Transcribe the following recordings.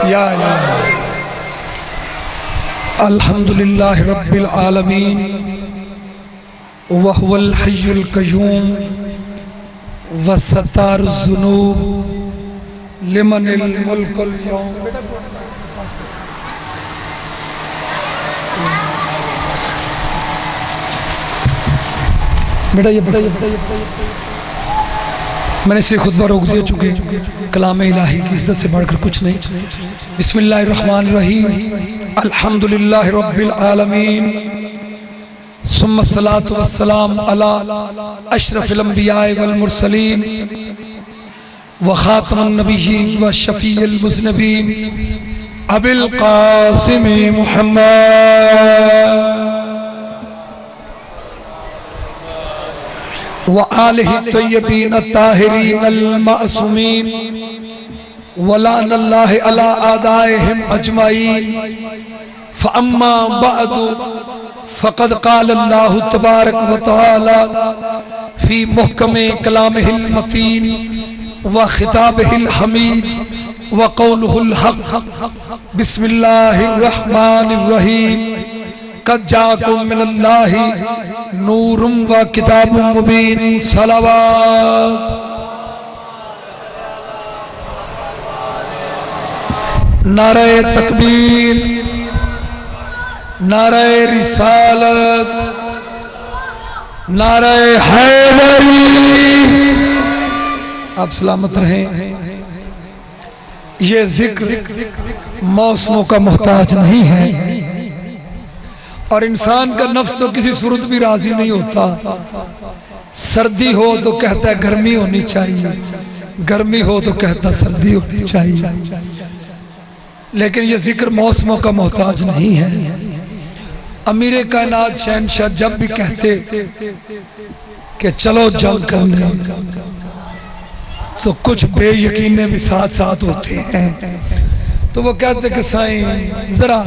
یا الحمدللہ رب العالمین وہو الحی القیوم وستار الذنوب لمن الملک اليوم. بیٹا یہ میں نے سے خطبہ روک دیا چکے کلام الہی کی عزت سے بڑھ کر کچھ نہیں. بسم اللہ الرحمن الرحیم. الحمدللہ رب العالمین ثم الصلاة والسلام علی اشرف الانبیاء والمرسلین وخاتم النبیین وشفیع المذنبین ابی القاسم محمد وآلہ الطیبین الطاہرین المعصومین ولعن اللہ علی اعدائہم اجمعین. فاما بعد فقد قال اللہ تبارک وتعالی فی محکم کلامہ المتین وخطابہ الحمید وقولہ الحق. بسم اللہ الرحمن الرحیم. قد جاءکم من اللہ نور و کتاب مبین. صلوات. نعرہ تکبیر، نعرہ رسالت، نعرہ حیدری. آپ سلامت رہیں. یہ ذکر موسموں کا محتاج نہیں ہے اور انسان کا نفس تو کسی صورت بھی راضی نہیں ہوتا. سردی ہو تو کہتا ہے گرمی ہونی چاہیے، گرمی ہو تو کہتا سردی ہونی چاہیے. لیکن یہ ذکر موسموں کا محتاج نہیں ہے. امیر کائنات شہنشاہ جب بھی کہتے کہ چلو جنگ کرنے تو کچھ بے یقینے بھی ساتھ ساتھ ہوتے ہیں. تو وہ کہتے کہ سائیں ذرا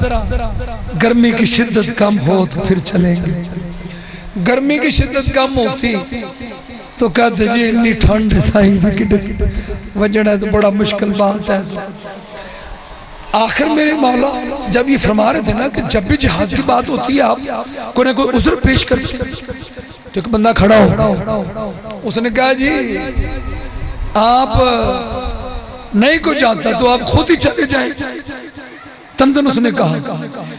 گرمی کی شدت کم ہو تو پھر چلیں گے. گرمی کی شدت کم ہوتی تو کہتے جی اتنی ٹھنڈ سائیں وجڑ ہے تو بڑا مشکل بات ہے. آخر میرے مولا جب یہ فرما رہے تھے نا کہ جب بھی جہاد کی بات ہوتی ہے آپ کوئی نہ کوئی عذر پیش کرتے تو ایک بندہ کھڑا ہو. اس نے کہا جی آپ نہیں کو جاتا تو آپ خود ہی چلے جائیں. تنزن اس نے کہا.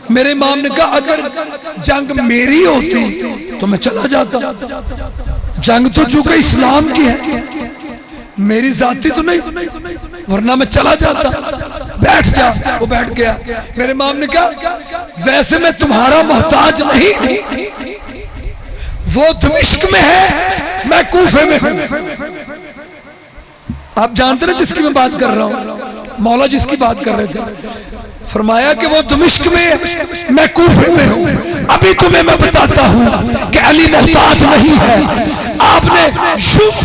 میرے امام نے کہا اگر جنگ میری ہوتی تو میں چلا جاتا. جنگ تو چونکہ اسلام کی ہے میری ذاتی تو نہیں، ورنہ میں چلا جاتا. بیٹھ جا. وہ بیٹھ گیا. میرے امام نے کہا ویسے میں تمہارا محتاج نہیں، وہ دمشق میں ہے میں کوفے میں ہوں. آپ جانتے ہیں جس کی میں بات کر رہا ہوں، مولا جس کی بات کر رہے تھے. فرمایا کہ وہ دمشق میں میں کوفے میں ہوں. ابھی تمہیں میں بتاتا ہوں کہ علی محتاج نہیں ہے. آپ نے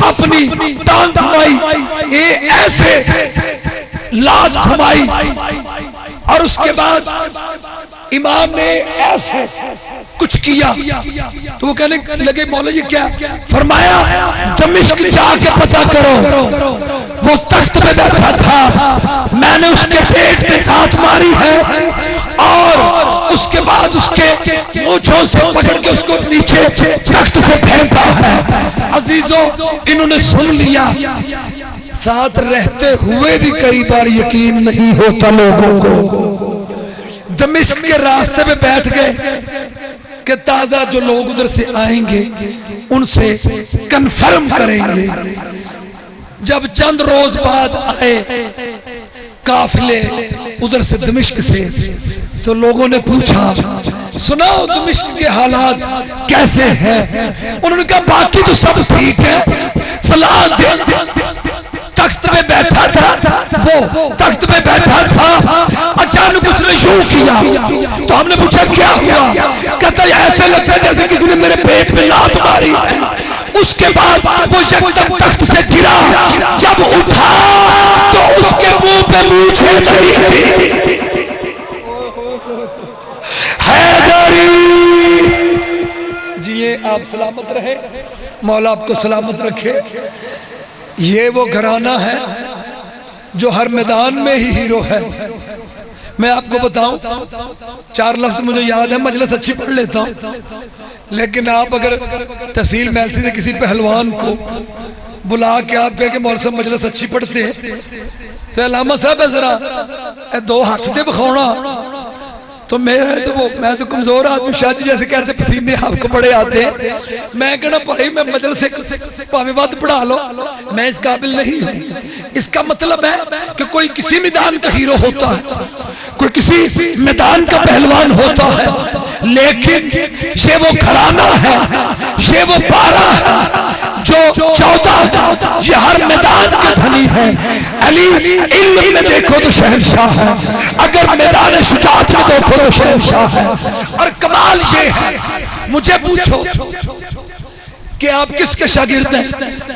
اپنی ٹانگ گھمائی، ایسے لات گھمائی اور اس کے بعد امام نے ایسے کچھ کیا تو وہ کہنے لگے مولا یہ کیا؟ فرمایا دمشق جا کے پتہ کرو وہ تخت پہ بیٹھا تھا، میں نے اس کے پیٹ پہ ہاتھ ماری ہے اور اس کے بعد اس کے مونچھوں سے پکڑ کے اس کو نیچے تخت سے پھینکا ہے. عزیزوں انہوں نے سن لیا. ساتھ رہتے ہوئے بھی کئی بار یقین نہیں ہوتا لوگوں کو. دمشق کے راستے پہ بیٹھ گئے کہ تازہ جو لوگ ادھر سے آئیں گے ان سے کنفرم کریں گے. جب چند روز بعد آئے قافلے ادھر سے دمشق سے تو لوگوں نے پوچھا سناؤ دمشق کے حالات کیسے ہیں؟ انہوں نے کہا باقی تو سب ٹھیک ہے، فلاں دن تخت میں بیٹھا تھا، وہ تخت میں بیٹھا تھا، اچانک اس نے یوں کیا تو ہم نے پوچھا کیا ہوا؟ کہتا ہے ایسے لگتا ہے جیسے کسی نے میرے پیٹ میں لات ماری ہے. اس کے بعد وہ یکدم تخت سے گرا، جب اٹھا تو اس کے منہ پہ مونچھیں چڑھی تھی. حیدری جیے آپ سلامت رہے، مولا آپ کو سلامت رکھے. یہ وہ گھرانہ ہے جو ہر میدان میں ہی ہیرو ہے. میں آپ کو بتاؤں 4 لفظ مجھے یاد ہے، مجلس اچھی پڑھ لیتا ہوں، لیکن آپ اگر تحصیل میلسی سے کسی پہلوان کو بلا کے آپ کہہ کہ مولوی صاحب مجلس اچھی پڑھتے ہیں تو علامہ صاحب ہے ذرا 2 ہاتھ دے بخونا، تو میں تو کمزور آدمی، شاہ جی جیسے کہتے پسینے آپ کو بڑے آتے ہیں، میں کہنا بھائی میں مجلس پاویں وقت پڑھا لو، میں اس قابل نہیں ہوں۔ اس کا مطلب ہے کہ کوئی کسی میدان کا ہیرو ہوتا ہے، کوئی کسی میدان کا پہلوان ہوتا ہے، لیکن یہ وہ گھرانہ ہے، یہ وہ پارہ ہے جو 14 ہے، یہ ہر میدان کے دھنی ہے۔ علی علم میں دیکھو تو شہنشاہ ہے، اگر میدان شجاعت میں دیکھو تو شہنشاہ ہے۔ اور کمال یہ ہے، مجھے پوچھو کہ آپ کس کے شاگرد ہیں،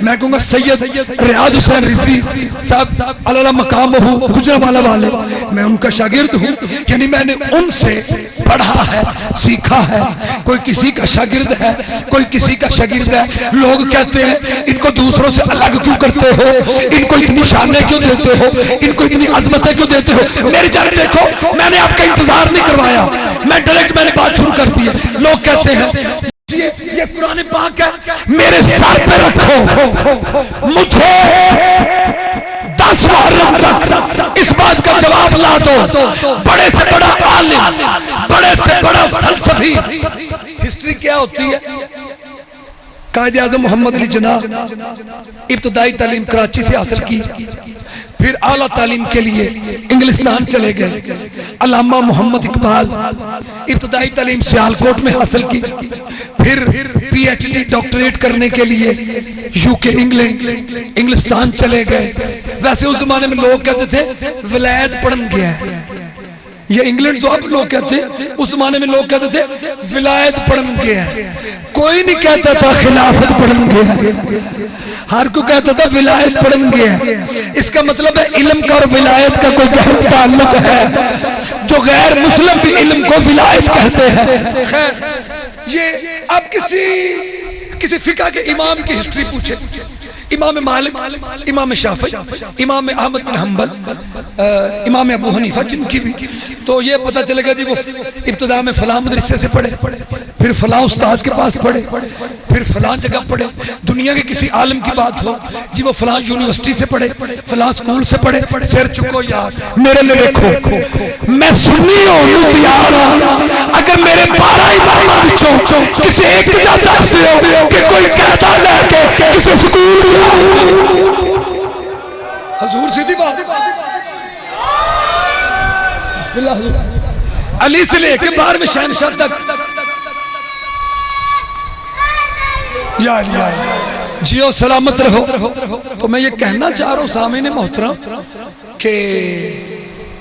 میں کہوں گا سید ریاض حسین رضوی صاحب علیہ مقام ہو گجرانوالہ والے، میں ان کا شاگرد ہوں، یعنی میں نے ان سے پڑھا ہے، سیکھا ہے۔ کوئی کسی کا شاگرد ہے، کوئی کسی کا شاگرد ہے، لوگ کہتے ہیں ان کو دوسروں سے الگ کیوں کرتے ہو، ان کو اتنی شانیں کیوں دیتے ہو، ان کو اتنی عظمتیں کیوں دیتے ہو۔ میری جان دیکھو، میں نے آپ کا انتظار نہیں کروایا، میں ڈائریکٹ میں نے بات شروع کر دی ہے۔ لوگ کہتے ہیں یہ قرآن پاک ہے، میرے سر پہ رکھو، مجھے 10 محرم تک اس بات کا جواب لا دو، بڑے سے بڑا عالم، بڑے سے بڑا فلسفی۔ ہسٹری کیا ہوتی ہے؟ قائد اعظم محمد علی جناح ابتدائی تعلیم کراچی سے حاصل کی، پھر اعلیٰ تعلیم کے لیے انگلستان چلے گئے۔ علامہ محمد اقبال ابتدائی تعلیم سیالکوٹ میں حاصل کی، پھر پی ایچ ڈی ڈاکٹریٹ کرنے کے لیے یو کے انگلستان چلے گئے۔ ویسے اس زمانے میں لوگ کہتے تھے ولایت پڑھن گیا ہے، یہ انگلینڈ تو اب لوگ کہتے ہیں، اس زمانے میں لوگ کہتے تھے ولایت پڑھن گیا ہے۔ کوئی نہیں کہتا تھا خلافت پڑھن گیا ہے، ہر کو کہتا تھا ولایت پڑھن گیا ہے۔ اس کا مطلب ہے علم کا اور ولایت کا کوئی گہرا تعلق ہے، جو غیر مسلم بھی علم کو ولایت کہتے ہیں۔ خیر، یہ آپ کسی فقہ کے امام کی ہسٹری پوچھے، امام مالک، امام شافعی، امام احمد بن حنبل، امام ابو حنیفہ، جن کی بھی تو یہ پتہ چلے گا جی وہ ابتدا میں فلاں مدرسے سے پڑھے، پھر فلاں استاد کے پاس پڑھے، پھر فلاں جگہ پڑھے۔ دنیا کے کسی عالم کی بات ہو جی وہ فلاں یونیورسٹی سے پڑھے، فلاں سکول سے پڑھے، سر چکو یار میرے لئے دیکھو، میں سنی ہوں تیار ہوں، اگر میرے 12 امامہ بچوں کسی ایک جا دستے ہو کہ کوئی کہتا لے کے کسی سکول حضور سیدھی بات، بسم اللہ حضور، علی سے لے کے 12ویں شہنشاہ تک، یا علی جیو سلامت رہو۔ تو میں یہ کہنا چاہ رہا ہوں سامعین محترم کہ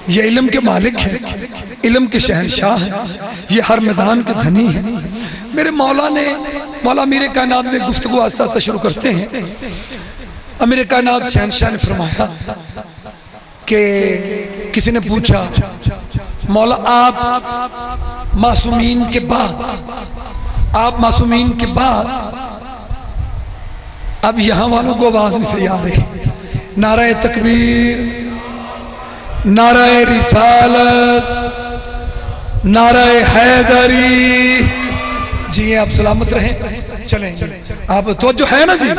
یہ علم کے مالک ہیں، علم کے شہنشاہ ہیں، یہ ہر میدان کے دھنی ہیں۔ میرے مولا امیر کائنات میں گفتگو آہستہ آہستہ شروع کرتے ہیں۔ امیر کائنات شہنشاہ نے فرمایا کہ کسی نے پوچھا مولا آپ معصومین کے بعد اب یہاں والوں کو آواز نہیں سے آ رہی، نعرہ تکبیر، نعرہ رسالت، نعرہ حیدری، جی آپ سلامت رہیں، چلیں آپ توجہ ہے نا جی،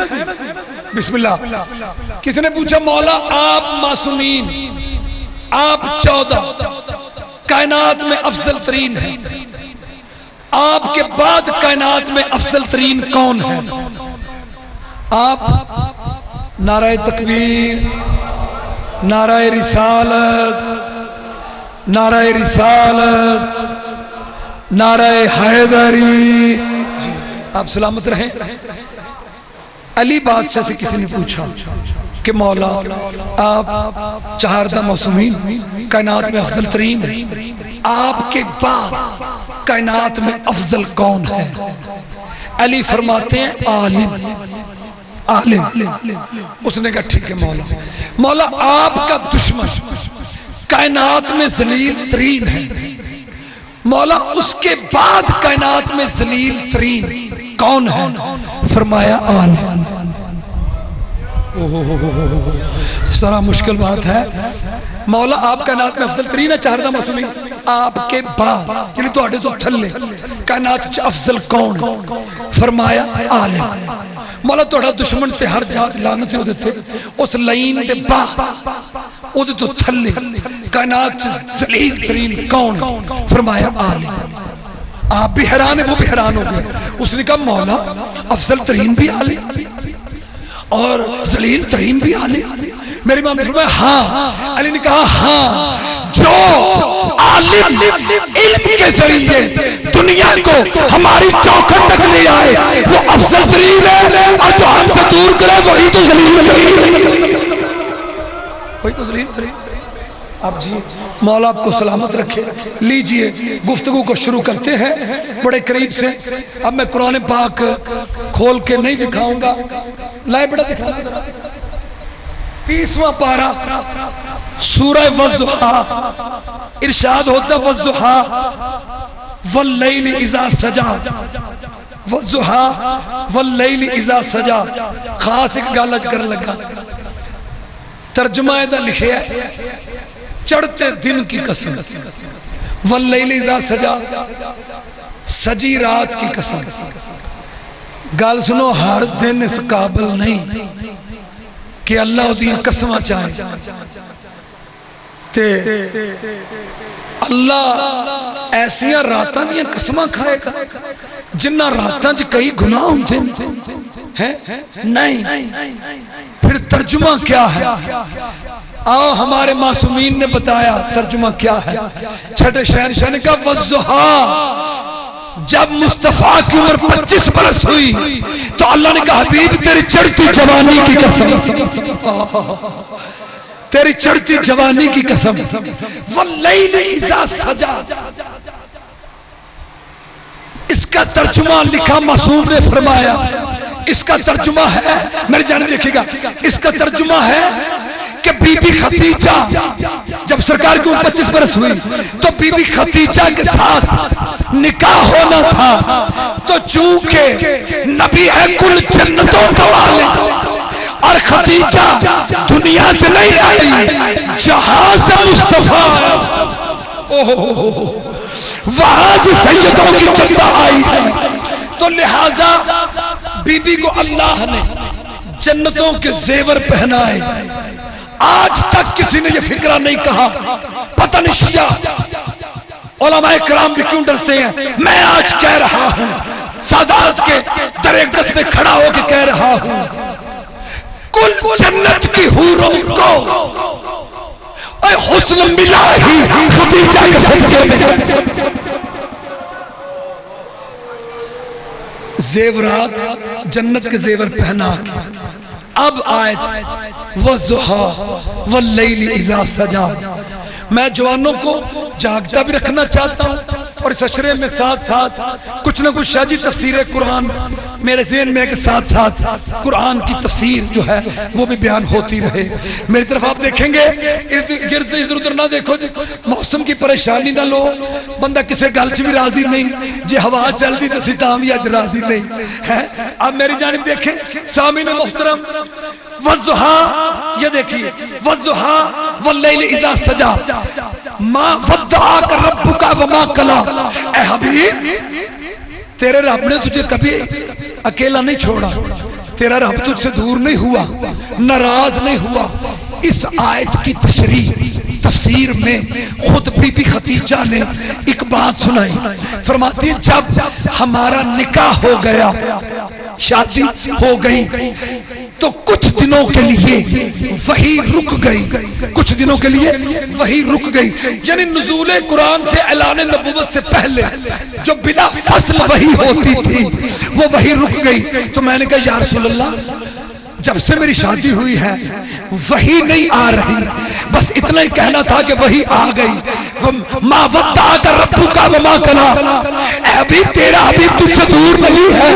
بسم اللہ۔ کسی نے پوچھا مولا آپ معصومین، آپ 14 کائنات میں افضل ترین ہیں، آپ کے بعد کائنات میں افضل ترین کون ہے؟ آپ نعرہ تکبیر، نعرہ رسالت، نعرہ حیدری، آپ سلامت رہیں۔ علی بادشاہ سے کسی نے پوچھا کہ مولا آپ 14 معصومین کائنات میں افضل ترین ہیں، آپ کے بعد کائنات میں افضل کون ہے؟ علی فرماتے ہیں عالم۔ اس نے کہا ٹھیک ہے مولا آپ کا دشمن کائنات میں ذلیل ترین ہے، مولا اس کے بعد کائنات میں ذلیل ترین کون ہے؟ فرمایا عالم۔ اس طرح مشکل بات ہے. مولا آپ کائنات میں افضل ترین ہے چاہردہ معصومین آپ کے بعد یعنی تو آڑے تو تھلے کائنات چ افضل کون فرمایا عالم. مولا توڑا دشمن سے ہر جات لانتی ہو دیتے اس لائن دے بعد او دے تو تھلے کائنات چ ذلیل ترین کون فرمایا عالم. آپ بھی حیران ہیں وہ بھی حیران ہو گئے. اس نے کہا مولا افضل ترین بھی عالم اور ذلیل ترین بھی عالم. میری ماں نے فرمایا ہاں. علی نے کہا ہاں جو عالم علم کے ذریعے دنیا کو ہماری چوکھٹ تک لے آئے وہ افضل ترین ہے اور جو ہم سے دور کرے وہی تو ذلیل ترین. وہی تو ذلیل ترین. اب جی مولا آپ کو سلامت رکھے. لیجئے گفتگو کو شروع کرتے ہیں بڑے قریب سے. اب میں قرآن پاک کھول کے نہیں دکھاؤں گا. لائے بڑا دکھانا 30واں پارہ سورہ والضحیٰ ارشاد ہوتا والضحیٰ واللیل اذا سجا والضحیٰ واللیل اذا سجا. خاص ایک گالج کرنے لگا. ترجمہ ایدہ لکھے چڑھتے دن کی قسم واللیل اذا سجا سجی رات کی قسم. گال سنو ہر دن اس قابل نہیں کہ اللہ دیاں قسمہ چاہے تے اللہ ایسیاں راتاں دیاں قسمہ کھائے گا جنہ راتاں جی کئی گناہ ہوتے ہیں نہیں. پھر ترجمہ کیا ہے آؤ ہمارے معصومین نے بتایا ترجمہ کیا ہے. چھٹے شہنشاہ نے کہا والضحیٰ جب مصطفیٰ کی عمر 25 برس ہوئی تو اللہ نے کہا حبیب تیری چڑھتی جوانی کی قسم تیری چڑھتی جوانی کی قسم واللیل اذا سجا. اس کا ترجمہ لکھا معصوم نے فرمایا اس کا ترجمہ ہے میرے جانب دیکھے گا اس کا ترجمہ ہے کہ بی بی خدیجہ جب سرکار کی 25 برس ہوئی تو بی بی خدیجہ کے ساتھ نکاح ہونا تھا تو چونکہ نبی ہے کل جنتوں کا والد اور خدیجہ دنیا سے نہیں آئی جہاں سے مصطفیٰ وہاں سے سیدوں کی جنتہ آئی ہے تو لہٰذا بی بی کو اللہ نے جنتوں کے زیور پہنائے. آج تک کسی نے یہ فکرہ نہیں کہا پتہ نہیں شیعہ علماء کرام بھی کیوں ڈرتے ہیں. میں آج کہہ رہا ہوں سادات کے در اقدس میں کھڑا ہو کے کہہ رہا ہوں کل جنت کی حوروں کو اے حسن ملا ہی خدیجہ کے سجدے میں زیورات جنت کے زیور پہنا. اب آیت والضحیٰ واللیل اذا سجا. میں جوانوں کو جاگتا بھی رکھنا چاہتا ہوں اور اس اشرے میں ساتھ ساتھ کچھ نہ کچھ شاجی تفسیر قرآن میرے ذہن میں کہ ساتھ ساتھ قرآن کی تفسیر جو ہے وہ بھی بیان ہوتی رہے. میری طرف آپ دیکھیں گے ادھر ادھر نہ دیکھو موسم کی پریشانی نہ لو بندہ کسے گلچ بھی راضی نہیں جی ہوا چل دی تو ستام بھی اج راضی نہیں ہے. اب میری جانب دیکھیں سامعین محترم والضحیٰ یہ دیکھیے والضحیٰ واللیل اذا سجا ما ودعاک ربک وما قلی. اے حبیب تیرے رب نے تجھے کبھی اکیلا نہیں چھوڑا تیرا رب تجھ سے دور نہیں ہوا ناراض نہیں ہوا. اس آیت کی تشریح تفسیر میں خود بی بی خدیجہ نے ایک بات سنائی. فرماتی ہے جب ہمارا نکاح ہو گیا شادی ہو گئی تو کچھ دنوں کے لیے وحی رک گئی کچھ دنوں کے لیے وحی رک گئی یعنی نزول قرآن سے اعلان نبوت سے پہلے جو بلا فصل وحی ہوتی تھی وہ وحی رک گئی. تو میں نے کہا یا رسول اللہ جب سے میری شادی ہوئی ہے وحی نہیں آ رہی بس اتنا ہی کہنا تھا کہ وحی آ گئی. ما ودعک ربک وما قلی. اے حبیب تیرا حبیب تجھ سے دور نہیں ہے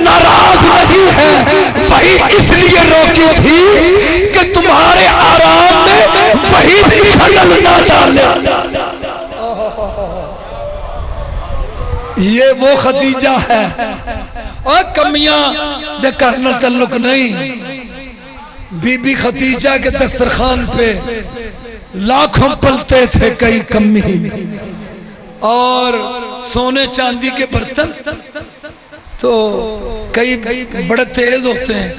ناراض نہیں ہے. وحی اس لیے روکی تھی کہ تمہارے آرام میں وحی بھی خلل نہ ڈالے. یہ وہ خدیجہ ہے اور کمیاں دے کرنل تعلق نہیں بی بی خدیجہ کے دسترخوان پہ لاکھوں پلتے تھے کئی کمی، اور سونے چاندی کے برتن تو کئی بڑے تیز ہوتے ہیں،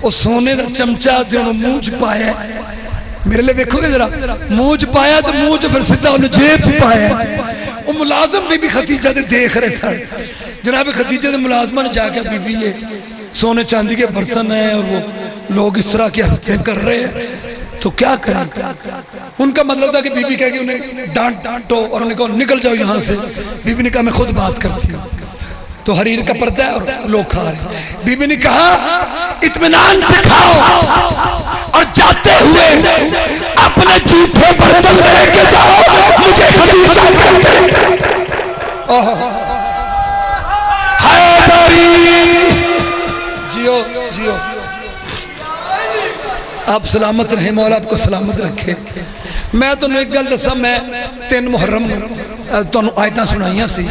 وہ سونے کا چمچا تھے انہوں موج پایا، میرے لئے دیکھو گے ذرا، موج پایا تو موج پھر سدھا انہوں جیب سے پایا، وہ ملازم بی بی خدیجہ دے دیکھ رہے سارے، جناب خدیجہ دے ملازمہ نے جا کے بی بی یہ سونے چاندی کے برتن ہیں اور وہ لوگ اس طرح کی حرکتیں کر رہے ہیں تو کیا کریں؟ ان کا مطلب تھا کہ بی بی کہہ کہ انہیں ڈانٹو اور انہیں کہو نکل جاؤ یہاں سے، بی بی نے کہا میں خود بات کرتی ہوں، تو حریر کا پردہ ہے اور لوگ کھا رہے ہیں، بی بی نے کہا اطمینان سے کھاؤ اور جاتے ہوئے اپنے جھوٹے برتن لے کے جاؤ، مجھے خدیجہ کہتے حیدری جیو جیو، آپ سلامت رہے، مولا آپ کو سلامت رکھے۔ میں تو ایک گل دسا، میں 3 محرم تو آیتاں سنائیاں سی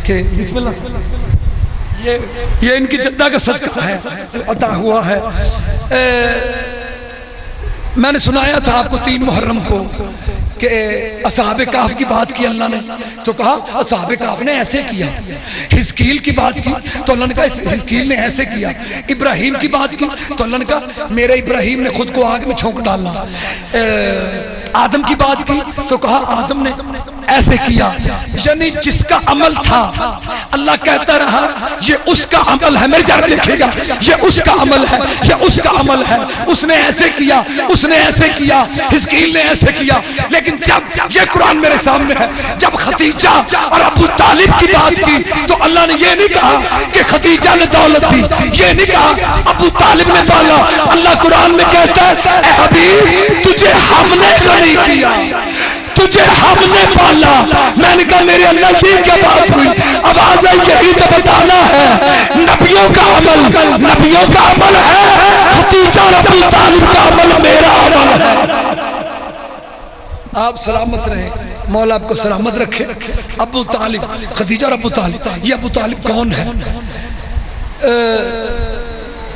کہ بسم اللہ، یہ ان کی جدہ کا صدقہ ہے عطا ہوا ہے۔ میں نے سنایا تھا آپ کو 3 محرم کو کہ اصحاب کہف کی بات کی اللہ نے تو کہا اصحاب کہف نے ایسے کیا، حزقیل کی بات کی تو اللہ نے کہا حزقیل نے ایسے کیا، ابراہیم کی بات کی تو اللہ نے کہا میرے ابراہیم نے خود کو آگ میں چھونک ڈالا، آدم کی بات کی تو کہا آدم نے ایسے کیا، یعنی جس کا عمل تھا اللہ کہتا رہا یہ اس کا عمل ہے، میرے جانب دیکھے گا، یہ اس کا عمل ہے، یہ اس کا عمل ہے، اس نے ایسے کیا، اس نے ایسے کیا، حزقیل نے ایسے کیا۔ لیکن جب یہ قرآن میرے سامنے ہے، جب خدیجہ اور ابو طالب کی بات کی تو اللہ نے یہ نہیں کہا کہ خدیجہ نے دولت دی، یہ نہیں کہا ابو طالب نے پالا، اللہ قرآن میں کہتا ہے اے حبیب تجھے ہم نے غنی کیا، تجھے ہم نے پالا۔ میں نے کہا میرے اللہ کی کیا بات ہوئی، اب آزا یہی تو بتانا ہے نبیوں کا عمل نبیوں کا عمل ہے، خدیجہ اور ابو طالب کا عمل میرا عمل ہے۔ آپ سلامت رہیں، مولا آپ کو سلامت رکھے۔ ابو طالب، خدیجہ اور ابو طالب، یہ ابو طالب کون ہے؟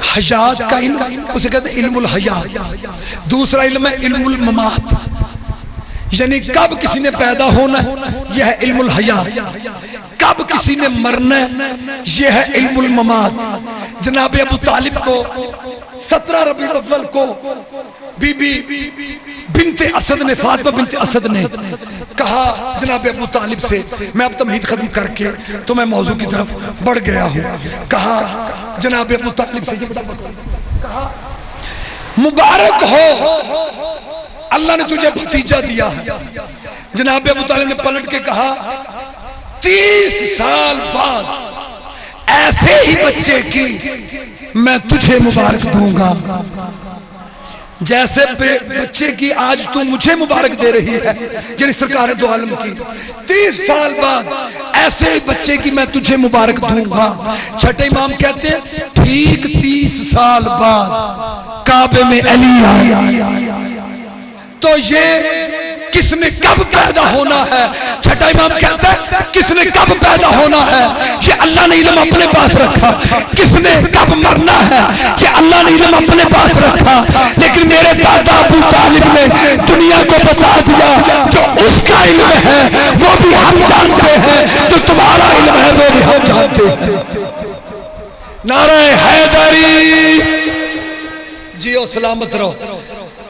حیات کا علم، اسے کہتے ہیں علم الحیات، دوسرا علم ہے علم الممات، یعنی کب کسی نے پیدا ہونا ہے یہ ہے علم الحیات، کب کسی نے مرنا ہے یہ ہے علم الممات۔ جناب ابو طالب کو 17 ربیع الاول کو بی بی بنت اسد نے، فاطمہ بنت اسد نے کہا جناب ابو طالب سے، میں اب تمہید ختم کر کے تو میں موضوع کی طرف بڑھ گیا ہوں، کہا جناب ابو طالب سے کہا مبارک ہو اللہ نے تجھے بھتیجہ دیا ہے۔ جناب ابو طالب نے پلٹ کے کہا 30 سال بعد ایسے ہی بچے کی میں تجھے مبارک دوں گا جیسے بچے کی آج تو مجھے مبارک دے رہی ہے، یعنی سرکار دو عالم کی 30 سال بعد ایسے ہی بچے کی میں تجھے مبارک دوں گا۔ چھٹے امام کہتے ہیں ٹھیک 30 سال بعد کعبے میں علی آیا، تو یہ کس نے کب پیدا ہونا ہے؟ چھٹا امام کہتا ہے کس نے کب پیدا ہونا ہے یہ اللہ نے علم اپنے پاس رکھا، کس نے کب مرنا ہے یہ اللہ نے علم اپنے پاس رکھا، لیکن میرے دادا ابو طالب نے دنیا کو بتا دیا جو اس کا علم ہے وہ بھی ہم جانتے ہیں، جو تمہارا علم ہے وہ بھی ہم جانتے ہیں۔ نعرہ حیدری، جیو سلامت رہو۔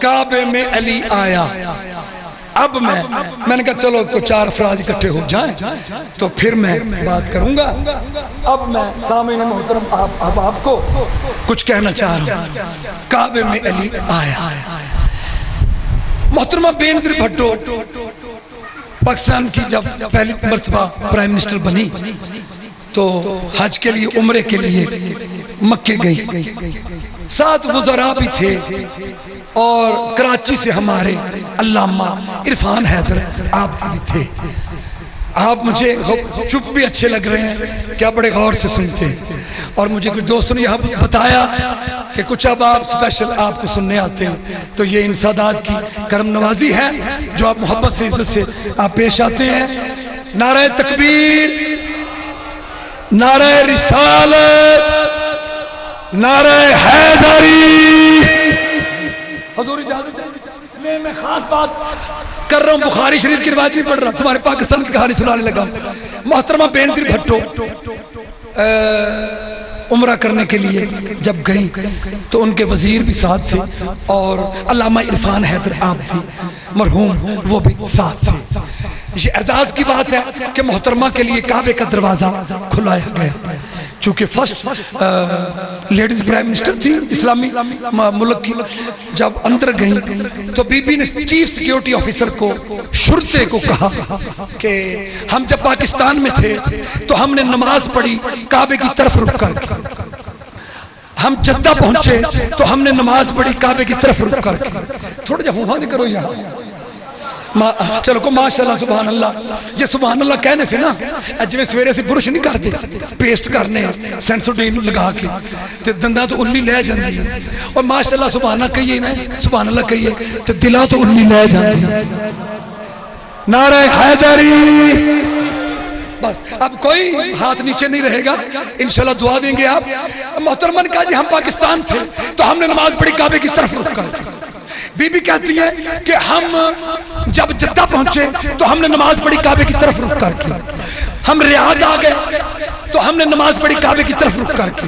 کعبے میں علی آیا، اب میں نے کہا چلو 4 افراد اکٹھے ہو جائیں تو پھر میں بات کروں گا۔ اب میں سامعین محترم آپ کو کچھ کہنا چاہ رہا ہوں۔ کعبے میں علی آیا، محترمہ بے نظیر بھٹو پاکستان کی جب پہلی مرتبہ پرائم منسٹر بنی تو حج کے لیے عمرے کے لیے مکے گئی، 7 وزراء بھی تھے اور کراچی سے ہمارے علامہ عرفان حیدر آپ بھی تھے۔ آپ مجھے چپ بھی اچھے لگ رہے ہیں، کیا بڑے غور سے سنتے ہیں، اور مجھے کچھ دوستوں نے یہاں بتایا کہ کچھ اب آپ سپیشل آپ کو سننے آتے ہیں، تو یہ ان سادات کی کرم نوازی ہے جو آپ محبت سے عزت سے آپ پیش آتے ہیں۔ نعرہ تکبیر، نعرہ رسالت، نعرہ حیدری، حضور اجازت ہے میں خاص بات کر رہا ہوں، بخاری شریف کی روایت نہیں پڑھ رہا، تمہارے پاکستان کی کہانی سنانے لگا۔ محترمہ بینظیر بھٹو عمرہ کرنے کے لیے جب گئیں تو ان کے وزیر بھی ساتھ تھے اور علامہ عرفان حیدر آپ تھی مرحوم، وہ بھی ساتھ تھے۔ یہ اعزاز کی بات ہے کہ محترمہ کے لیے کعبے کا دروازہ کھلایا گیا، چونکہ فرسٹ لیڈیز پرائم منسٹر تھی اسلامی ملک کی۔ جب اندر گئیں تو بی بی نے چیف سیکیورٹی آفیسر کو، شرطے کو کہا کہ ہم جب پاکستان میں تھے تو ہم نے نماز پڑھی کعبے کی طرف رخ کر کے، ہم جدہ پہنچے تو ہم نے نماز پڑھی کعبے کی طرف رخ کر کے۔ تھوڑا جا ہوں کرو یہاں، چلو کو ماشاءاللہ سبحان اللہ۔ یہ سبحان اللہ کہنے سے نا اجویں سویرے سے برش نہیں کرتے، پیسٹ کرنے سینسوڈین لگا کے تے دنداں تو الی لے جاندی ہے، اور ماشاءاللہ سبحان اللہ کہیے نا، سبحان اللہ کہیے تے دلاں تو الی لے جاندی ہے۔ نعرہ حیدری، بس اب کوئی ہاتھ نیچے نہیں رہے گا، انشاءاللہ دعا دیں گے آپ۔ محترمہ نے کہا جی ہم پاکستان تھے تو ہم نے نماز پڑھی کعبے کی طرف رخ کر کے۔ بی بی کہتی ہے کہ ہم جب جدہ پہنچے تو ہم نے نماز پڑھی کعبے کی طرف رخ کر کے، ہم ریاض آ گئے تو ہم نے نماز پڑھی کعبے کی طرف رخ کر کے،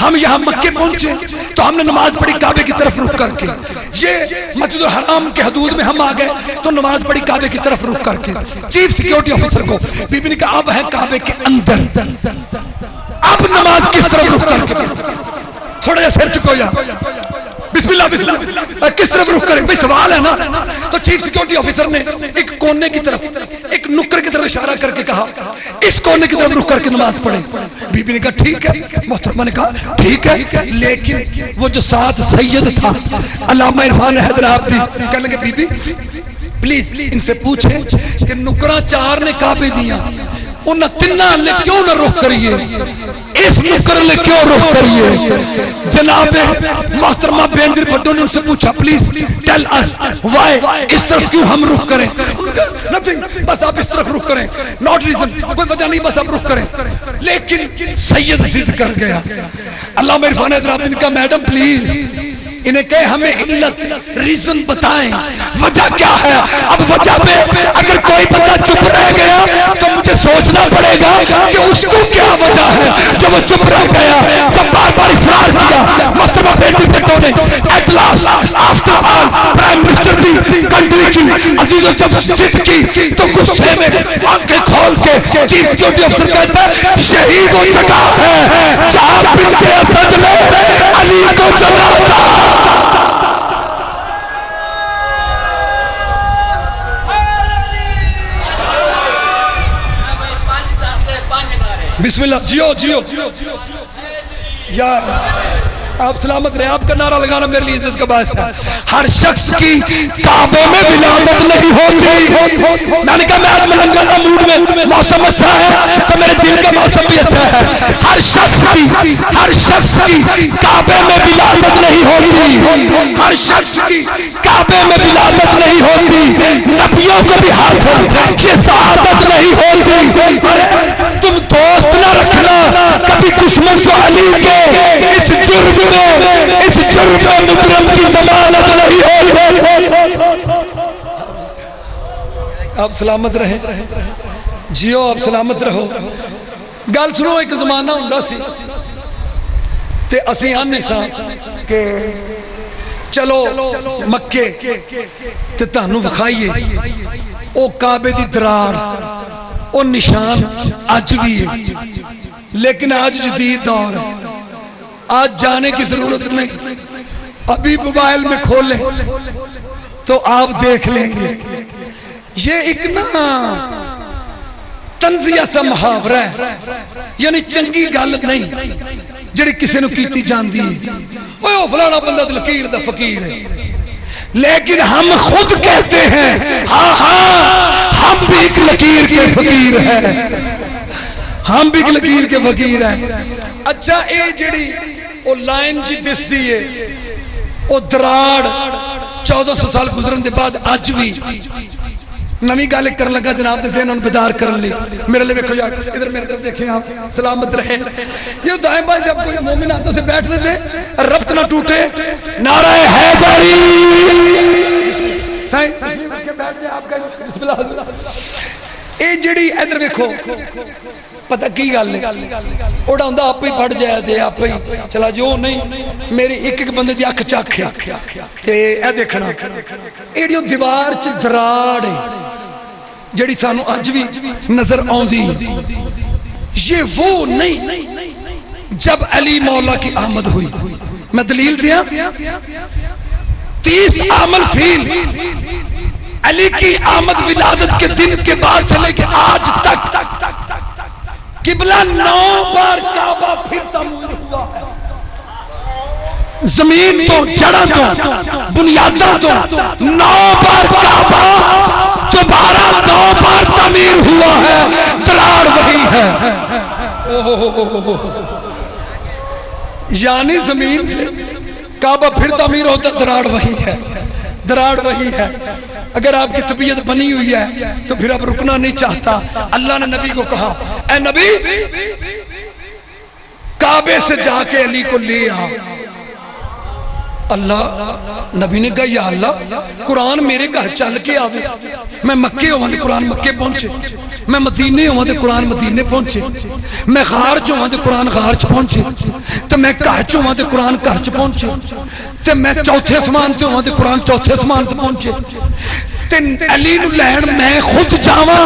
ہم یہاں مکے پہنچے تو ہم نے نماز پڑھی کعبے کی طرف رخ کر کے، یہ مسجد الحرام کے حدود میں ہم آ گئے تو نماز پڑھی کعبے کی طرف رخ کر کے۔ چیف سیکیورٹی آفیسر کو بی بی نے کہا اب ہے کعبے کے اندر، اب نماز کس طرف رخ کر کے؟ تھوڑا جا سر چکو یا بسم اللہ بسم اللہ، کس طرف رخ کریں؟ بھئی سوال ہے نا۔ تو چیف سیکیورٹی آفیسر نے ایک کونے کی طرف، ایک نکر کی طرف اشارہ کر کے کہا اس کونے کی طرف رخ کر کے نماز پڑھیں۔ بی بی نے کہا ٹھیک ہے، محترمہ نے کہا ٹھیک ہے، لیکن وہ جو ساتھ سید تھا علامہ عرفان حیدر آپ تھی، کہنے لگے بی بی پلیز ان سے پوچھیں کہ نکرہ چار نے کعبے دیا، انہاں تنہ لے کیوں نہ رخ کریے، اس نکر لے کیوں رخ کریے؟ جناب محترمہ بینظیر بھٹو نے ان سے پوچھا پلیز ٹیل اس وائی، اس طرف کیوں ہم رخ کریں؟ نتھنگ، بس آپ اس طرف رخ کریں، ناٹ ریزن، کوئی وجہ نہیں، بس آپ رخ کریں۔ لیکن سید ضد کر گیا۔ علامہ عرفان حیدر آپ نے کہا میڈم پلیز انہیں کہے ہمیں علت ریزن بتائیں، وجہ کیا ہے؟ اب وجہ پہ اگر کوئی بندہ چپ رہ گیا تو مجھے سوچنا پڑے گا کہ اس کو کیا وجہ ہے جو وہ چپ رہ گیا۔ جب بار بار اصرار کیا محترمہ بینظیر بھٹو نے، at last after all prime minister the country کی عزیز و جب ضد کی تو غصے میں آنکھیں کھول کے چیف سیکیورٹی افسر کہتا ہے شہید وہ جگہ ہے جہاں بنت اسد نے علی کو جلا تھا۔ بسم اللہ، جیو جیو یا آپ سلامت رہے، آپ کا نعرہ لگانا میرے لیے عزت کا باعث ہے۔ ہر شخص کی کعبے میں ولادت نہیں ہوتی۔ میں نے کہا میں آج ملنگل کا موڈ میں، موسم اچھا ہے تو میرے دل کا موسم بھی اچھا ہے۔ ہر شخص کی کعبے میں ولادت نہیں ہوتی، ہر شخص کی کعبے میں ولادت نہیں ہوتی، نبیوں کو بھی حاصل یہ سعادت نہیں ہوتی۔ تم دوست نہ رکھنا کبھی دشمن کو علی کے، اس جرم میں مجرم کی ضمانت نہیں ہوتی۔ آپ سلامت رہیں، جیو آپ سلامت رہو۔ گل سنو، ایک زمانہ ہوندا سی تے اسی آنے سا کہ چلو مکے تے تانوں وکھائیے او کعبے دی درار، او نشان آج بھی ہے، لیکن آج جدید دور ہے، آج جانے کی ضرورت نہیں، ابھی موبائل میں کھولیں تو آپ دیکھ لیں گے۔ یہ ایک نا تنزیہ سا محاورہ ہے، یعنی چنگی گل نہیں جڑی کسی نے کیتی جاندی ہے، وہ فلانا بندہ لکیر دا فقیر ہے، لیکن ہم خود کہتے ہیں ہاں ہاں ہم بھی ایک لکیر کے فقیر ہیں، ہم بھی ایک لکیر کے فقیر ہیں۔ اچھا اے جڑی او لائن جی دس دیئے او دراڑ 1400 سال گزرن دے بعد آج بھی نوی گل کرن لگا جناب دے ذہن بیدار کرن لی میرے لیے دیکھو یار ادھر میرے طرف دیکھیں آپ سلامت رہے یہ دائیں بائیں جب کوئی مومن ہاتھوں سے بیٹھ لیتے ربط نہ ٹوٹے نعرہ حیدری سائیں بسم اللہ اے جڑی ادھر دیکھو پتہ کی گل ہے اوڑا ہوندا آپ ہی پڑھ جایا تے آپ ہی چلا جو نہیں میری ایک ایک بندے دی اکھ چکھ ہے تے اے دیکھنا ایڑیو دیوار چ دراڑ ہے جڑی سانو اج بھی نظر آندی یہ وہ نہیں جب علی مولا کی آمد ہوئی میں دلیل دیا 30 عام الفیل علی کی آمد ولادت کے دن کے بعد سے لے کے آج تک قبلہ 9 بار کعبہ پھر تعمیر ہوا ہے زمین تو جڑاں تو بنیاداں تو 9 بار کعبہ دوبارہ 9 بار تعمیر ہوا ہے دراڑ وہی ہے یعنی زمین سے کعبہ پھر تعمیر ہوتا دراڑ وہی ہے دراڑ وہی ہے اگر آپ کی طبیعت بنی ہوئی ہے تو پھر آپ رکنا نہیں چاہتا اللہ نے نبی کو کہا اے نبی کعبے سے جا کے علی کو لے آ اللہ نبی نے کہا یا اللہ قرآن میرے گھر چل کے آوے میں مکے ہوں تو قرآن مکے پہنچے میں مدینے ہوں تو قرآن مدینے پہنچے میں غار چ ہوں تو قرآن غار چ پہنچے تو میں گھر چ ہوں تو قرآن گھر چ پہنچے تو میں چوتھے اسمان تے ہوں تو قرآن چوتھے اسمان تے پہنچے تے علی نو لین میں خود جاواں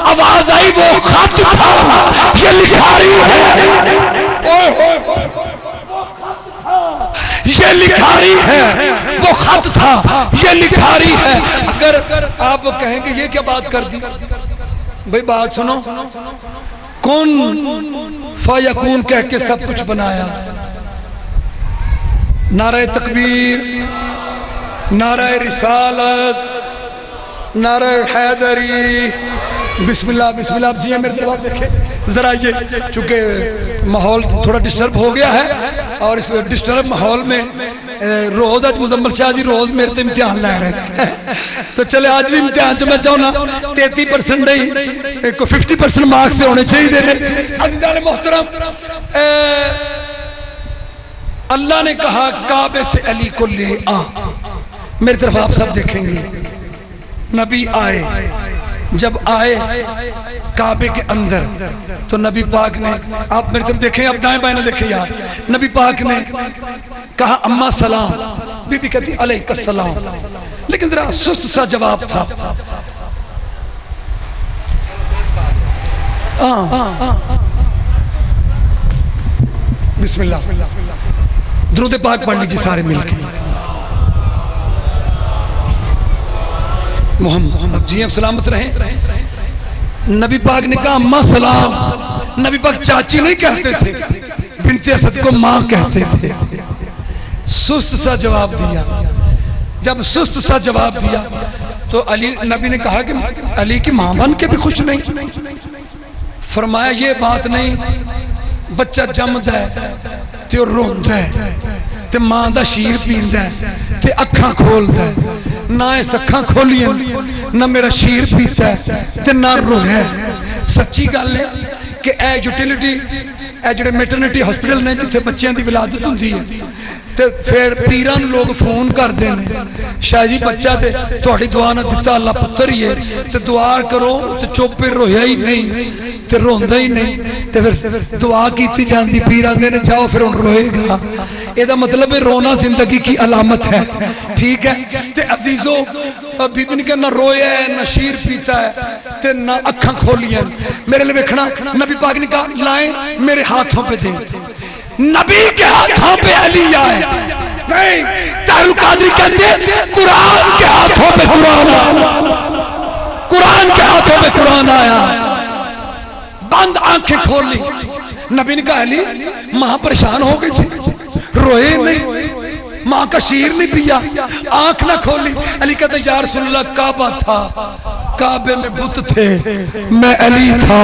آواز آئی وہ خط تھا یہ لکھاری ہے یہ لکھاری ہے وہ خط تھا یہ لکھاری ہے اگر آپ کہیں کہ یہ کیا بات کر دی بھئی بات سنو کن فیکون کہہ کے سب کچھ بنایا نعرہ تکبیر نعرہ رسالت نعرہ حیدری بسم اللہ آپ جی ہیں میرے طرف دیکھیں ذرا یہ چونکہ ماحول تھوڑا ڈسٹرب ہو گیا ہے اور اس ڈسٹرب ماحول میں روز آج مزمل شاہ جی روز میرے تے امتحان لے رہے ہیں تو چلے آج بھی امتحان جو میں چاہوں نا 33% نہیں 50% مارکس سے ہونے چاہیے دینے عزیزان محترم اللہ نے کہا کعبے سے علی کو لے آ میری طرف آپ سب دیکھیں گے نبی آئے جب آئے کعبے کے اندر تو نبی پاک نے آپ میری طرف دیکھیں آپ دائیں بائیں نہ دیکھیں یار نبی پاک نے کہا اماں سلام بی بی کہتی علیکہ السلام لیکن ذرا سست سا جواب تھا بسم اللہ درود پاک پڑھ لیجیے سارے مل کے محمد جی اب سلامت رہیں نبی پاک نے کہا اماں سلام نبی پاک چاچی نہیں کہتے تھے بنت اسد کو ماں کہتے تھے سست سا جواب دیا جب سست سا جواب دیا تو علی نبی نے کہا کہ علی کی ماں بن کے بھی خوش نہیں فرمایا یہ بات نہیں بچہ جمد ہے تے روند ہے تے ماں دا شیر پیند ہے تے اکھاں کھولد ہے نہ اس اکھاں کھولیں نہ میرا شیر پیتا ہے تے نہ روح ہے سچی گل ہے کہ اے یوٹیلیٹی اے جڑے میٹرنٹی ہاسپٹل نے جتھے بچیاں دی ولادت ہوندی ہے تے پھر پیران لوگ فون کر دینے شاہ جی بچہ تے تہاڈی دعا نہ دتا اللہ پتر ہی ہے تے دعا کرو تے چپ پہ رویا ہی نہیں تے روندا ہی نہیں تے پھر دعا کیتی جاندی پیران دے نے جاؤ پھر ان روئے گا اے دا مطلب ہے رونا زندگی کی علامت ہے ٹھیک ہے تے عزیزو بی بی نے کہا نہ رویا ہے نہ شیر پیتا ہے تے نہ اکھاں کھولیا میرے لئے بیکھنا نبی پاک نے کہا لائیں میرے ہاتھوں پہ دیں نبی کے ہاتھوں پہ علی آئے نہیں طاہر القادری کہتے ہیں قرآن کے ہاتھوں پہ قرآن آیا قرآن کے ہاتھوں پہ قرآن آیا بند آنکھیں کھول لی نبی نے کہا علی ماں پریشان ہو گئی تھی روئے نہیں ماں کا شیر نہیں پیا آنکھ نہ کھولی علی کہتا یا رسول اللہ کعبہ تھا کعبے میں بت تھے میں علی تھا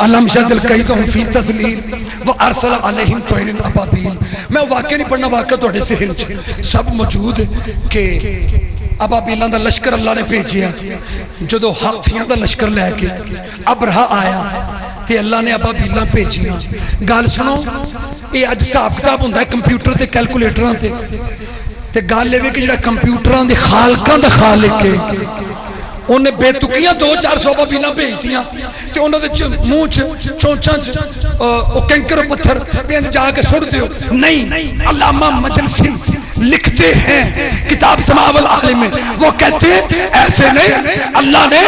الم یجعل کیدہم فی تضلیل وارسل علیہم طیرا ابابیل. میں واقعہ نہیں پڑھنا, واقعہ تھوڑے ذہن چ سب موجود کہ ابابیلاں دا لشکر اللہ نے بھیجیا. جدو ہاتھیاں دا لشکر لے کے ابرہا آیا تے اللہ نے ابابیلاں بھیجیاں. گل سنو, یہ اج حساب کتاب ہوندا ہے کمپیوٹر تے کیلکولیٹراں تے گل یہ کہ جڑا کمپیوٹراں دے خالقاں دا خالق ہے انہیں بے تکیاں 200-400 ابابیلاں بھیجتیاں تے انہاں دے منہ چونچاں او کنکر پتھر بیند جا کے سٹ دیو. نہیں, علامہ مجلسی لکھتے ہیں کتاب سماع والعالم میں, وہ کہتے ہیں ایسے نہیں, اللہ نے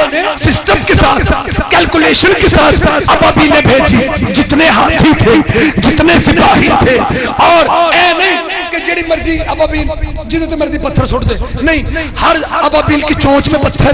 سسٹم کے ساتھ کیلکولیشن کے ساتھ ابابیلیں بھیجی. جتنے ہاتھی تھے, جتنے سپاہی تھے, اور اے نہیں کہ جڑی مرضی ابابیل جتنے مرضی پتھر سٹ دے. نہیں, ہر ابابیل کی چونچ میں پتھر,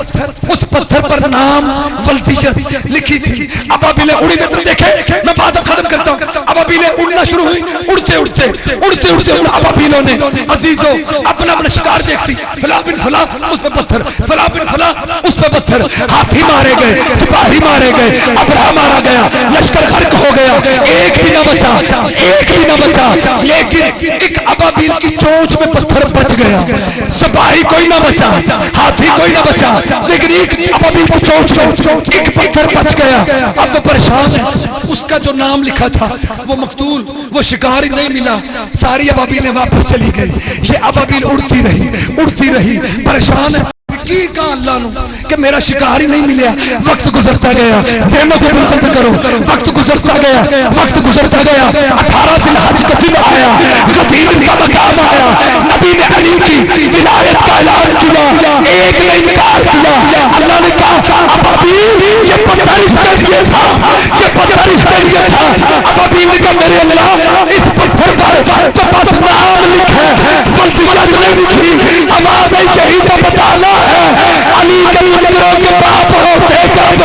اس پتھر پر نام ولدیت لکھی تھی. ابابیلیں اڑی میں تم دیکھیں, میں بات اب ختم کرتا ہوں. ابابیلیں اڑنا شروع ہوئی, اڑتے اڑتے ان ابابیلوں نے عزیزوں اپنا اپنا شکار دیکھتی, فلاں بن فلاں اس پہ پتھر, فلاں بن فلاں اس پہ پتھر. ہاتھی مارے گئے, سپاہی مارے گئے, ابرہا مارا گیا, لشکر غرق ہو گیا, ایک بھی نہ بچا, ایک بھی نہ بچا. لیکن ایک ابابیل کی چونچ میں پتھر بچ گیا, سپاہی کوئی نہ بچا, ہاتھی کوئی نہ بچا, لیکن ایک ابابیل کی چونچ میں ایک پتھر بچ گیا. اب تو پریشان ہے, اس کا جو نام لکھا تھا وہ مقتول, وہ شکار ہی نہیں ملا. ساری ابابیلیں واپس چلی گئی. یہ ابابیل اڑتی رہی پریشان ہے کی کہا اللہ نو کہ میرا شکار ہی نہیں ملیا. وقت گزرتا گیا, ذہنوں کو بلند کرو, وقت گزرتا گیا, وقت گزرتا گیا. 18 ذی الحج کا دن آیا, غدیر کا مقام آیا, نبی نے علی کی ولایت کا اعلان کیا, ایک نے انکار کیا. اللہ نے کہا ابابیل یہ پتھر اس کے لیے تھا, یہ پتھر اس کے لیے تھا. ابابیل نے کہا میرے اللہ اس پتھر پر تو بس نام لکھا ہے, ولدیت نہیں لکھی. آواز شہید کا بتانا ہے علی کے لشکروں کے باپ ہوتے کب.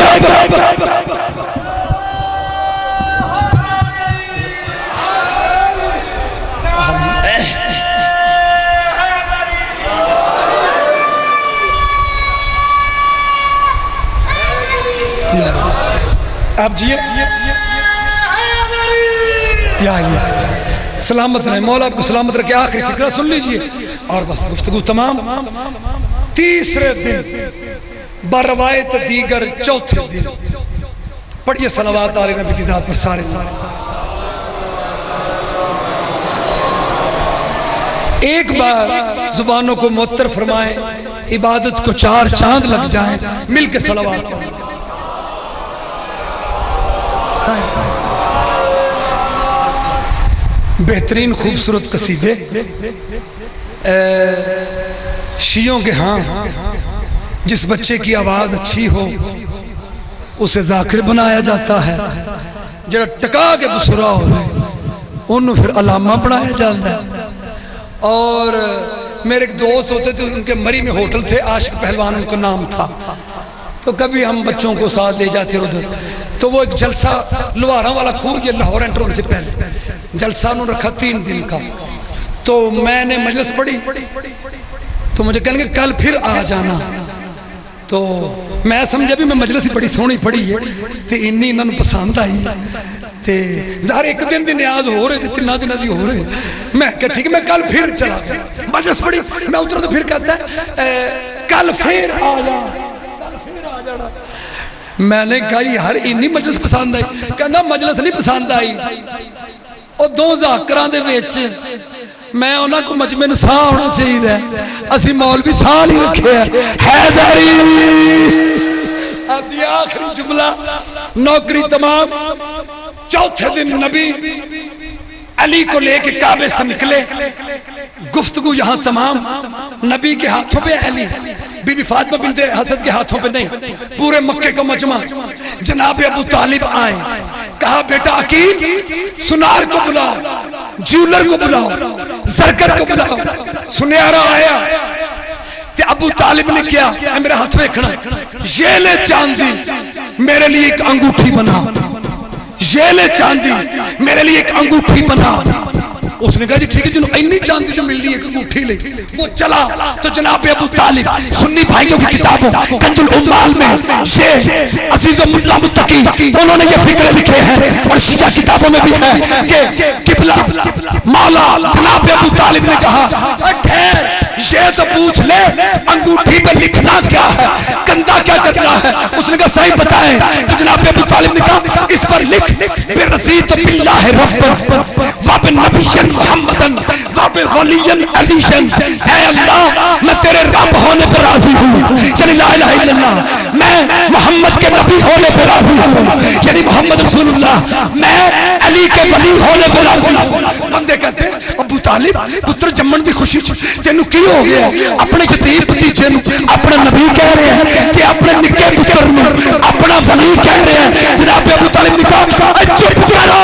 آپ جیے یا سلامت رہے, مولا آپ کو سلامت رکھے. آخری فکرہ سن لیجئے اور بس گفتگو تمام. تیسرے دن بروایت دیگر چوتھے دن پڑھئے صلوات علی نبی کی ذات پر سارے. ایک بار زبانوں کو معطر فرمائیں, عبادت کو 4 چاند لگ جائیں, مل کے صلوات پڑھیں. بہترین خوبصورت قصیدے شیعوں کے ہاں جس بچے کی آواز اچھی ہو اسے ذاکر بنایا جاتا ہے, جڑا ٹکا کے بسرا ہو انہوں پھر علامہ بنایا جاتا ہے. اور میرے ایک دوست ہوتے تھے, ان کے مری میں ہوٹل تھے, عاشق پہلوان ان کا نام تھا. تو کبھی ہم بچوں کو ساتھ لے جاتے ادھر, تو وہ ایک جلسہ لوہاراں والا کھو, یہ لاہور انٹر ہونے سے پہلے جلسہ انہوں نے رکھا 3 دن کا. تو میں نے مجلس پڑھی تو مجھے کہنے کہ کل پھر آ جانا. تو میں سمجھا بھی میں مجلس ہی بڑی سونی پڑھی ہے تو انی انہوں نے پسند آئی. ظاہر ایک دن دی نیاز ہو رہے تھے, 3 دن دی ہو رہے. میں کہا ٹھیک ہے میں کل پھر چلا جاؤں. مجلس پڑھی, میں اترا تو پھر کہتا ہے کل پھر آ جانا. میں نے کہا یار انی مجلس پسند آئی. کہنا مجلس نہیں پسند آئی, اور 2 ذاکران دے ویچ میں انہاں کو مجمع نو ساہ ہونا چاہیے ہے. اسی مولوی ساہ نہیں رکھے ہیں. حیدری آج یہ آخری جملہ, نوکری تمام. چوتھے دن نبی علی کو لے کے کعبے سے نکلے, گفتگو یہاں تمام. نبی کے ہاتھوں پہ علی, بی بی فاطمہ بنت حسد کے ہاتھوں پہ نہیں, پورے مکے کا مجمع. جناب ابو طالب آئے, کہا بیٹا عقیل سنار کو بلاؤ, جیولر کو بلاؤ, زرگر کو بلاؤ. سنیارہ آیا تے ابو طالب نے کیا, اے میرا ہاتھ ویکھنا, یہ لے چاندی میرے لیے ایک انگوٹھی بنا, یہ لے چاندی میرے لیے ایک انگوٹھی بنا. اس نے کہا جی ٹھیک ہے جنہوں اینی چاندی جو مل لی ایک انگوٹھی لے وہ چلا تو جناب ابو طالب سنی بھائیوں کی کتابوں کنز العمال میں شیخ عزیز اللہ متقی انہوں نے یہ فکر لکھے ہیں اور شیعہ کتابوں میں بھی ہے کہ قبلہ مولا جناب ابو طالب نے کہا ٹھہر یہ تو پوچھ لے انگوٹھی پہ لکھنا کیا ہے کندھا کیا کرنا ہے اس نے کہا صحیح بتائیں تو جناب ابو طالب نے کہا اس پر لکھ برضیت باللہ رب وب نبی محمدن وب ولی علیشن اے اللہ میں تیرے رب ہونے پر راضی ہوں یعنی لا الہ الا اللہ میں محمد کے نبی ہونے پر راضی ہوں یعنی محمد رسول اللہ میں علی کے ولی ہونے پر راضی ہوں بندے کہتے ہیں ابو طالب پتر جمن دی خوشی تینوں کی ہو گیا اپنے جتیب بتیجے اپنے نبی کہہ رہے ہیں کہ اپنے نکے پتر میں اپنا ولی کہہ رہے ہیں جناب ابو طالب نے کہا چپ کرو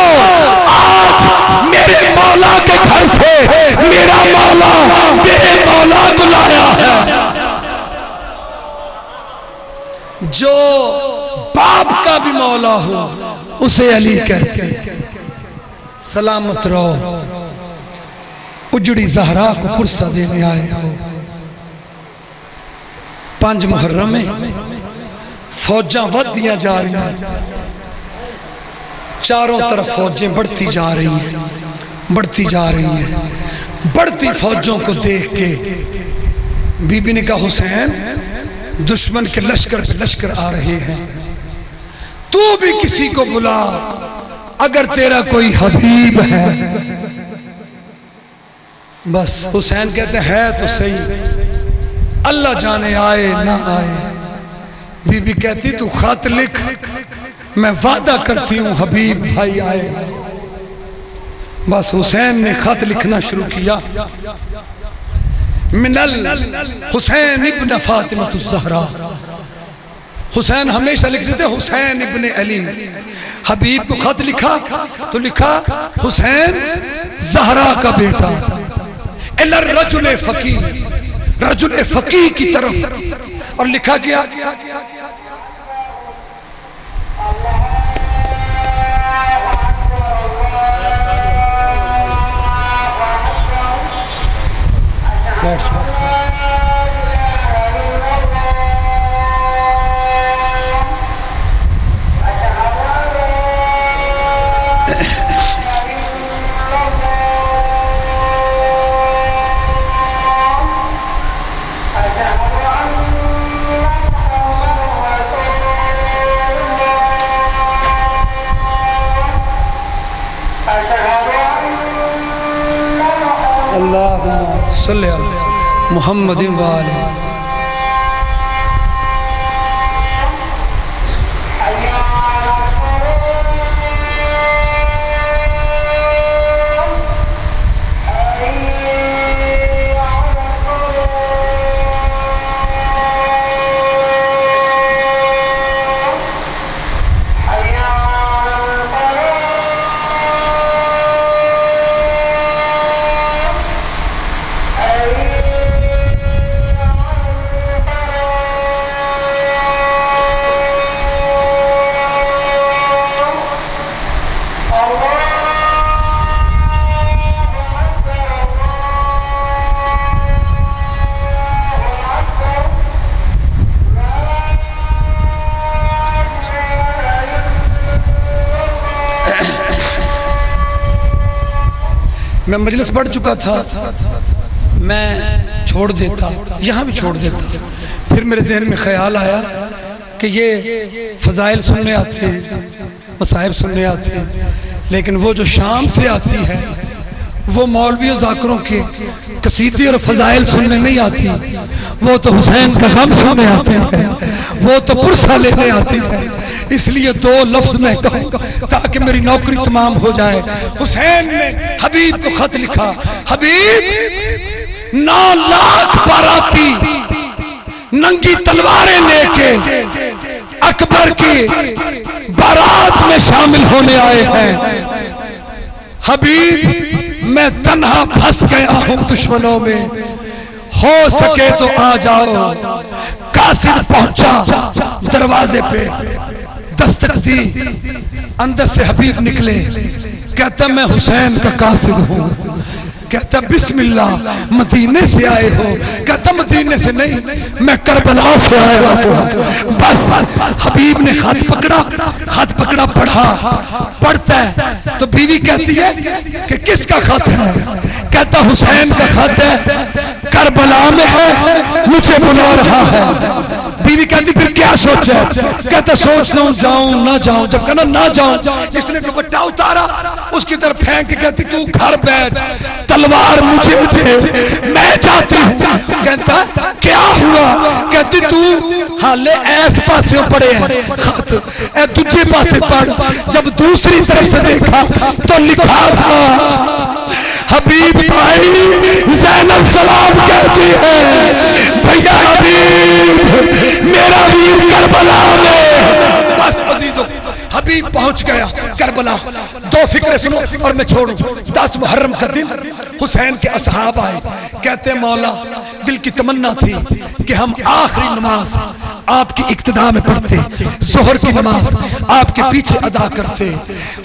آج میرے مولا کے گھر سے میرا مولا میرے مولا بلایا ہے جو باپ کا بھی مولا ہو اسے علی کہتے ہیں سلامت رہو اجڑی زہرا کو پرسہ دینے آئے ہو 5 محرم میں فوجاں ودیاں جا رہی ہیں چاروں طرف فوجیں بڑھتی جا رہی ہیں بڑھتی جا رہی ہیں بڑھتی فوجوں کو دیکھ کے بی بی نے کہا حسین دشمن کے لشکر پہ لشکر آ رہے ہیں تو بھی کسی کو بلا اگر تیرا کوئی حبیب ہے بس حسین کہتے ہیں تو صحیح اللہ جانے آئے نہ آئے بی بی کہتی تو خط لکھ میں وعدہ کرتی ہوں حبیب بھائی آئے بس حسین نے خط لکھنا شروع کیا من الحسین ابن فاطمہ الزہرا حسین ہمیشہ لکھتے تھے حسین ابن علی حبیب کو خط لکھا تو لکھا حسین زہرا کا بیٹا الرجل فقی رجل فقی کی طرف اور لکھا گیا اللہم صلی اللہ محمد وآلہ میں مجلس پڑھ چکا تھا میں چھوڑ دیتا یہاں بھی چھوڑ دیتا پھر میرے ذہن میں خیال آیا کہ یہ فضائل سننے آتے ہیں مصائب سننے آتے ہیں لیکن وہ جو شام سے آتی ہے وہ مولوی و ذاکروں کے قصیدے اور فضائل سننے نہیں آتی وہ تو حسین کا غم سننے آتے ہیں وہ تو پرسہ لینے آتی ہے اس لیے 2 لفظ میں کہوں تاکہ میری نوکری تمام ہو جائے حسین نے حبیب کو خط لکھا حبیب 9 لاکھ باراتی ننگی تلواریں لے کے اکبر کی بارات میں شامل ہونے آئے ہیں حبیب میں تنہا پھنس گیا ہوں دشمنوں میں ہو سکے تو آ جاؤ قاصد پہنچا دروازے پہ دستک دی اندر سے حبیب نکلے کہتا میں حسین کا قاصد ہوں کہتا بسم اللہ مدینے سے آئے ہو؟ کہتا مدینے سے نہیں، میں کربلا سے آیا ہوں۔ بس حبیب نے خط پکڑا پڑھتا ہے تو بیوی کہتی ہے کہ کس کا خط ہے؟ کہتا حسین کا خط ہے، کربلا میں ہے، مجھے بلا رہا ہے۔ بیوی کہتی پھر کیا سوچا؟ کہتا سوچتا ہوں جاؤں نہ جاؤں۔ جب کہنا نہ جاؤں، اس نے دوپٹہ اتارا اس کی طرف پھینک کے کہتی تو گھر بیٹھ، تلوار مجھے دے، میں جاتی ہوں۔ کہتا کیا ہوا؟ کہتی تو حالے ایس پاسوں پڑے ہیں خط، اے تجھے پاسے پڑھ۔ جب دوسری طرف سے دیکھا تو لکھا تھا حبیب بھائی زینب سلام کہتی ہے بھیا حبیب میرا ویر کربلا میں۔ بس عزیزو حبیب پہنچ گیا کربلا۔ دو فکریں سنو اور میں چھوڑوں۔ 10 محرم کا دن حسین کے اصحاب آئے، کہتے مولا دل کی تمنا تھی کہ ہم آخری نماز آپ کی اقتداء میں پڑھتے، ظہر کی نماز آپ کے پیچھے ادا کرتے۔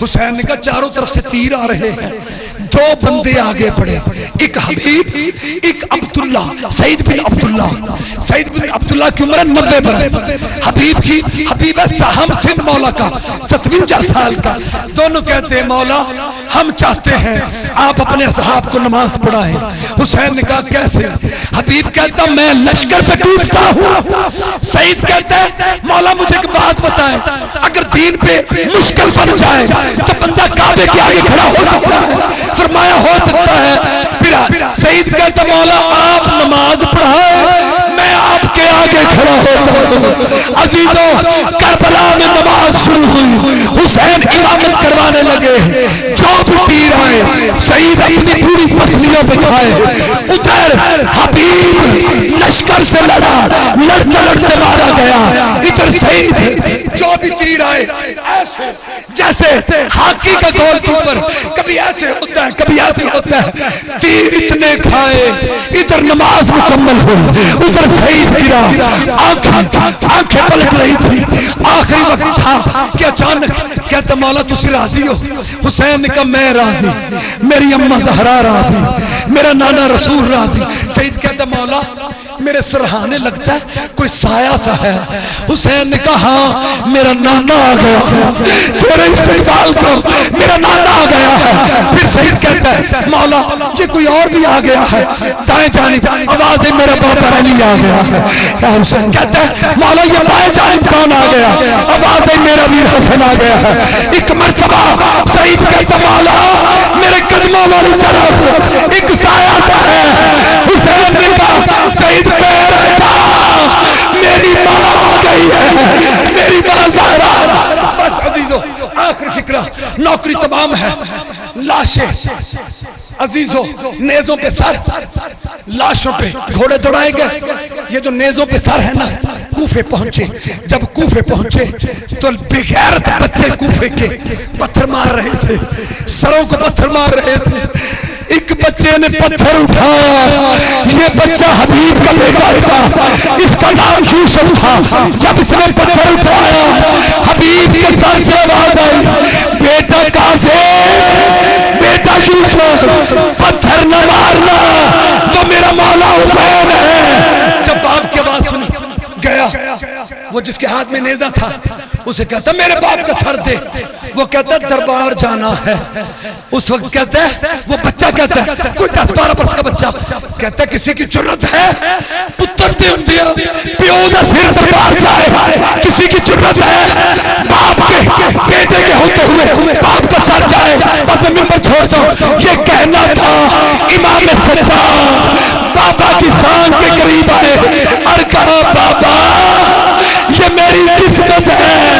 حسین نے کہا چاروں طرف سے تیر آ رہے ہیں، 2 بندے آگے پڑے، ایک حبیب ایک عبداللہ، سعید بن عبداللہ کی عمر 90 برس، حبیب ہے سہم سن مولا کا 57 سال کا۔ دونوں کہتے ہیں مولا ہم چاہتے ہیں آپ اپنے اصحاب کو نماز پڑھائیں۔ حسین نے کہا کیسے؟ حبیب کہتا میں لشکر پہ ٹوٹتا ہوں۔ سعید کہتا ہے مولا مجھے ایک بات بتائیں، اگر دین پہ مشکل بن جائے تو بندہ کعبے کے آگے کھڑا ہو سکتا ہے؟ فرمایا ہو سکتا ہے۔ پھر سعید کہتا مولا آپ نماز پڑھائیں، میں آپ کے آگے کھڑا ہوتا ہوں۔ عزیزوں کربلا میں نماز شروع ہوئی، حسین امامت کروانے لگے، جو بھی تیر آئے سعید اپنی پوری پسلیوں پہ کھائے۔ ادھر حبیب لشکر سے لڑتے مارا گیا، ادھر سعید جو بھی تیر آئے ایسے جیسے ہاکی کا گول کیپر، کبھی ایسے ہوتا ہے کبھی ایسے ہوتا ہے، تیر اتنے کھائے، ادھر نماز مکمل ہوئی، ادھر سعید گرا، آنکھیں پلٹ رہی تھی، آخری وقت تھا کہ اچانک کہتا مولا تسی راضی ہو؟ حسین نے کہا میں راضی، میری اماں زہرا راضی، میرا نانا رسول راضی۔ سعید کہتا مولا میرے سرہانے لگتا ہے کوئی سایہ سا ہے۔ حسین نے کہا ہاں میرا نانا آ گیا ہے، تیرے استقبال کو میرا نانا آ گیا ہے۔ پھر سعید کہتا ہے مولا یہ کوئی اور بھی آ گیا ہے، دائیں جانب آواز میرا بابا علی آ گیا ہے۔ حسین کہتا ہے مولا یہ بائیں جانب کون آ گیا؟ آواز میرا ویر حسن آ گیا ہے۔ ایک مرتبہ سعید کہتا مولا میرے قدموں والی طرف ایک سایہ سا ہے۔ حسین نے کہا سعید پیر ہٹا، میری ماں آ گئی ہے، میری ماں زہرا۔ بس عزیزو آخری فکرہ، نوکری تمام ہے، لاشیں عزیزو نیزوں پہ سر، لاشوں پہ گھوڑے دوڑائے گئے۔ یہ جو نیزوں پہ سر ہے نا، کوفے پہنچے، جب کوفے پہنچے تو بغیرت بچے کوفے کے پتھر مار رہے تھے، سروں کو پتھر مار رہے تھے۔ ایک بچے نے پتھر اٹھایا، یہ بچہ حبیب کا بیٹا تھا، اس کا نام یوسف تھا۔ جب اس نے پتھر اٹھایا حبیب کے سر سے آواز آئی بیٹا قاسم، بیٹا یوسف، پتھر نہ مارنا تو میرا مولا حسین ہے۔ جب باپ کی آواز سنی گیا، وہ جس کے ہاتھ میں نیزہ تھا اسے کہتا میرے باپ کا سر دے، وہ کہتا دربار جانا ہے۔ اس وقت کہتا ہے وہ بچہ کہتا ہے کوئی 10-12 برس کا بچہ کہتا ہے کسی کی جرت ہے پتر دیا پیو دا سر دربار جائے، کسی کی جرت ہے باپ کے بیٹے کے ہوتے ہوئے باپ کا سر جائے؟ اور میں ممبر چھوڑتا ہوں، یہ کہنا تھا امام سچا بابا کی سانگ کے قریب آئے اور کہا بابا یہ میری قسمت ہے